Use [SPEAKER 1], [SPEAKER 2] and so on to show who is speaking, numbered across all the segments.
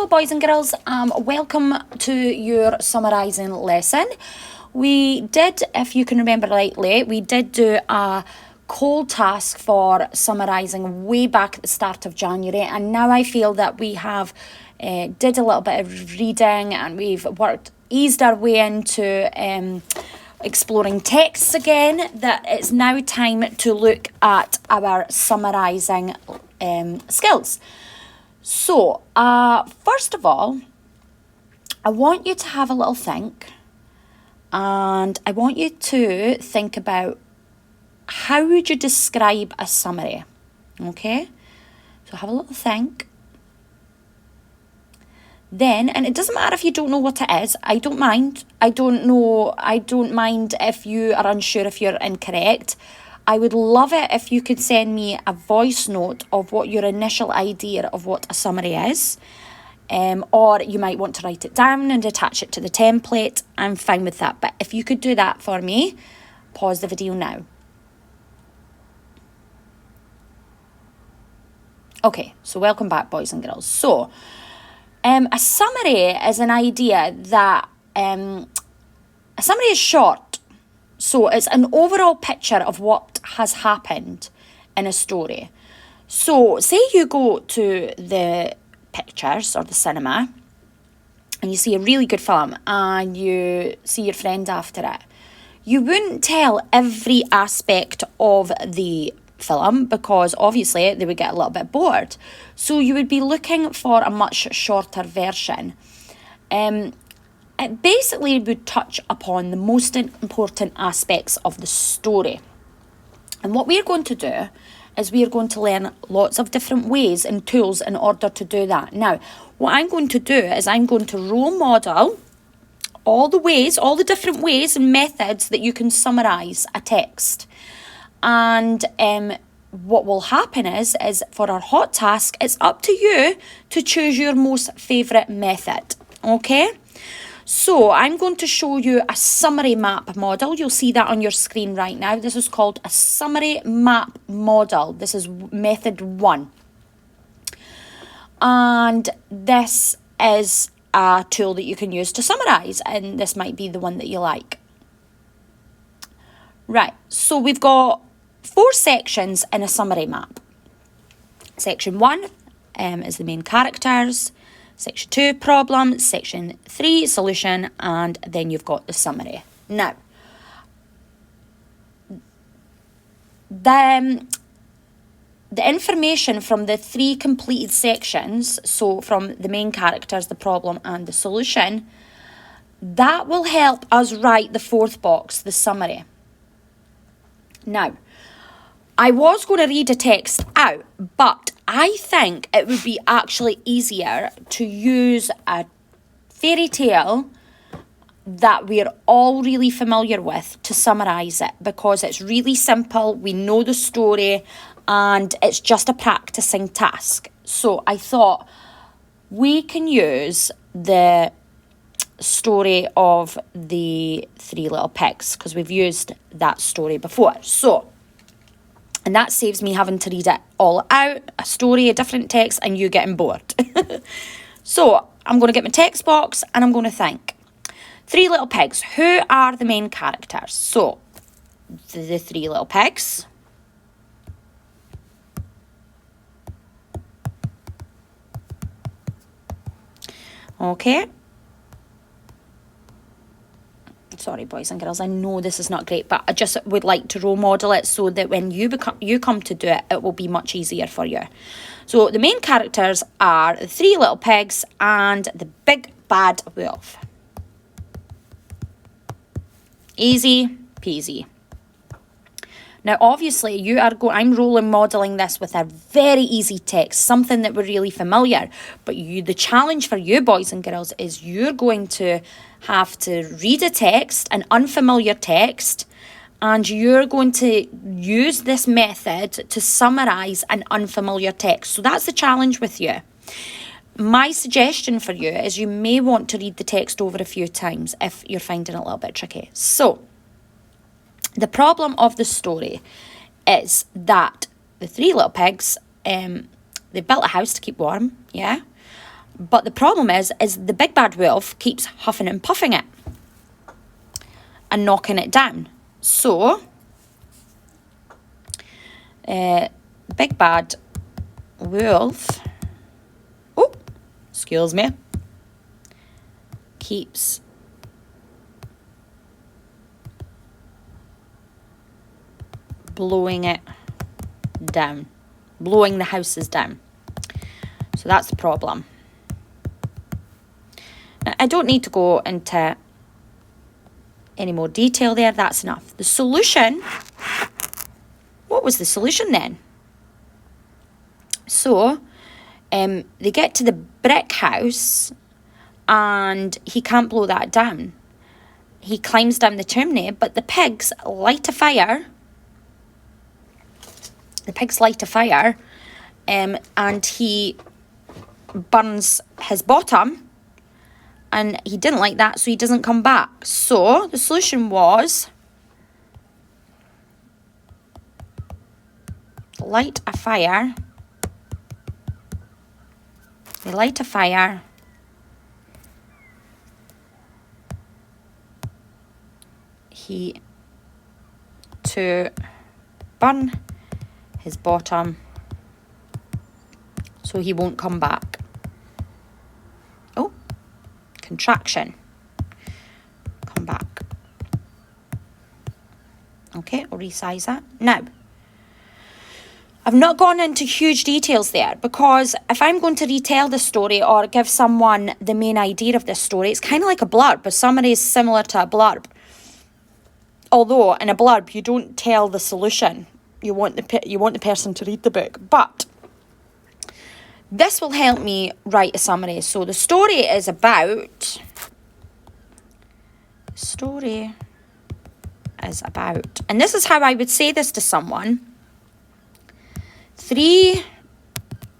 [SPEAKER 1] Hello boys and girls, welcome to your summarising lesson. We did, if you can remember rightly, we did do a cold task for summarising way back at the start of January, and now I feel that we have did a little bit of reading and we've eased our way into exploring texts again, that it's now time to look at our summarising skills. So, first of all, I want you to have a little think, and I want you to think about how would you describe a summary, okay? So have a little think. Then, and it doesn't matter if you don't know what it is, I don't mind. I don't mind if you are unsure, if you're incorrect. I would love it if you could send me a voice note of what your initial idea of what a summary is. Or you might want to write it down and attach it to the template. I'm fine with that. But if you could do that for me, pause the video now. Okay, so welcome back, boys and girls. So, a summary is an idea that, a summary is short. So it's an overall picture of what has happened in a story. So say you go to the pictures or the cinema and you see a really good film and you see your friend after it. You wouldn't tell every aspect of the film because obviously they would get a little bit bored. So you would be looking for a much shorter version. It basically would touch upon the most important aspects of the story. And what we're going to do is we're going to learn lots of different ways and tools in order to do that. Now, what I'm going to do is I'm going to role model all the different ways and methods that you can summarise a text. And what will happen is for our hot task, it's up to you to choose your most favourite method, okay? So I'm going to show you a summary map model. You'll see that on your screen right now. This is called a summary map model. This is method 1. And this is a tool that you can use to summarise, and this might be the one that you like. Right, so we've got 4 sections in a summary map. Section 1 is the main characters. Section 2, problem. Section 3, solution. And then you've got the summary. Now, the information from the 3 completed sections, so from the main characters, the problem, and the solution, that will help us write the 4th box, the summary. Now, I was going to read a text out, but I think it would be actually easier to use a fairy tale that we're all really familiar with to summarise it, because it's really simple, we know the story, and it's just a practising task. So I thought we can use the story of the 3 little pigs, because we've used that story before. And that saves me having to read it all out, a story, a different text, and you getting bored. So I'm going to get my text box and I'm going to think. 3 little pigs. Who are the main characters? So the 3 little pigs. Okay. Sorry, boys and girls, I know this is not great, but I just would like to role model it so that when you come to do it, it will be much easier for you. So the main characters are the 3 little pigs and the big bad wolf. Easy peasy. Now, obviously, I'm modelling this with a very easy text, something that we're really familiar. But the challenge for you, boys and girls, is you're going to have to read a text, an unfamiliar text, and you're going to use this method to summarise an unfamiliar text. So that's the challenge with you. My suggestion for you is you may want to read the text over a few times if you're finding it a little bit tricky. So, the problem of the story is that the 3 little pigs, they built a house to keep warm, yeah? But the problem is the big bad wolf keeps huffing and puffing it and knocking it down. So, big bad wolf, oh, excuse me, keeps blowing it down, blowing the houses down. So that's the problem. Now, I don't need to go into any more detail there. That's enough. The solution, what was the solution then? So, they get to the brick house and he can't blow that down. He climbs down the chimney, but the pigs light a fire. The pigs light a fire, and he burns his bottom, and he didn't like that, so he doesn't come back. So the solution was light a fire. They light a fire. To burn his bottom so he won't come back. Oh, contraction. Come back. Okay, I'll resize that. Now, I've not gone into huge details there because if I'm going to retell the story or give someone the main idea of this story, it's kind of like a blurb. A summary is similar to a blurb. Although in a blurb, you don't tell the solution. You want the person to read the book. But this will help me write a summary. So the story is about... And this is how I would say this to someone.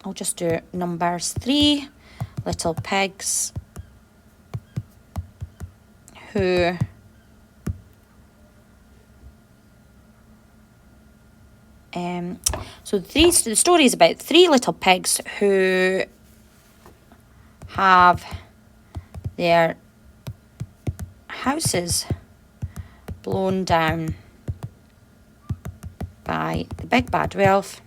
[SPEAKER 1] I'll just do numbers. 3 little pigs who... So the story is about 3 little pigs who have their houses blown down by the big bad wolf.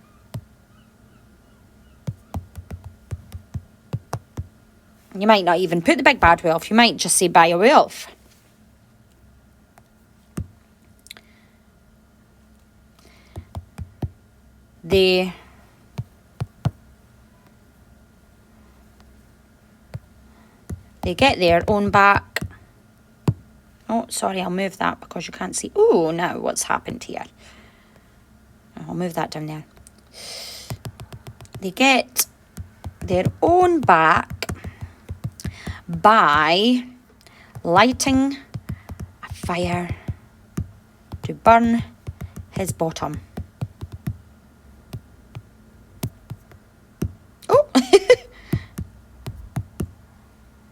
[SPEAKER 1] You might not even put the big bad wolf, you might just say by a wolf. They get their own back. Oh, sorry, I'll move that because you can't see. Oh, no, what's happened here? I'll move that down there. They get their own back by lighting a fire to burn his bottom.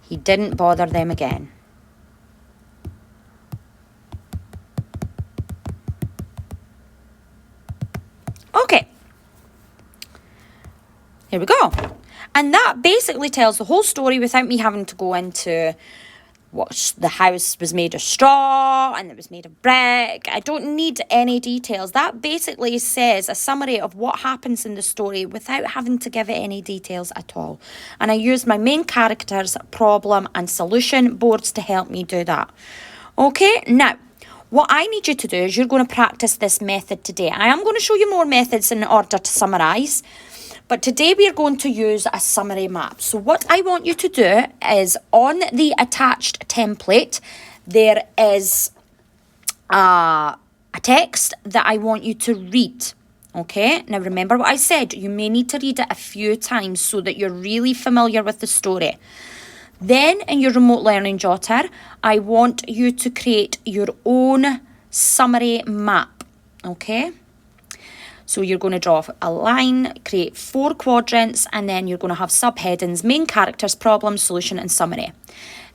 [SPEAKER 1] He didn't bother them again. Okay. Here we go. And that basically tells the whole story without me having to go into what the house was made of straw and it was made of brick. I don't need any details. That basically says a summary of what happens in the story without having to give it any details at all. And I use my main characters, problem and solution boards to help me do that. Okay, now, what I need you to do is you're going to practice this method today. I am going to show you more methods in order to summarise. But today we are going to use a summary map. So what I want you to do is on the attached template, there is a text that I want you to read. Okay, now remember what I said. You may need to read it a few times so that you're really familiar with the story. Then in your remote learning jotter, I want you to create your own summary map. Okay. So you're going to draw a line, create 4 quadrants, and then you're going to have subheadings, main characters, problem, solution, and summary.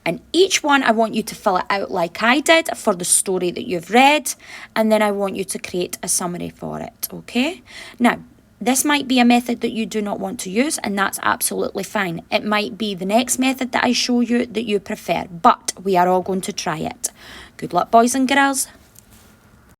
[SPEAKER 1] And each one, I want you to fill it out like I did for the story that you've read, and then I want you to create a summary for it, okay? Now, This might be a method that you do not want to use, and that's absolutely fine. It might be the next method that I show you that you prefer, but we are all going to try it. Good luck, boys and girls.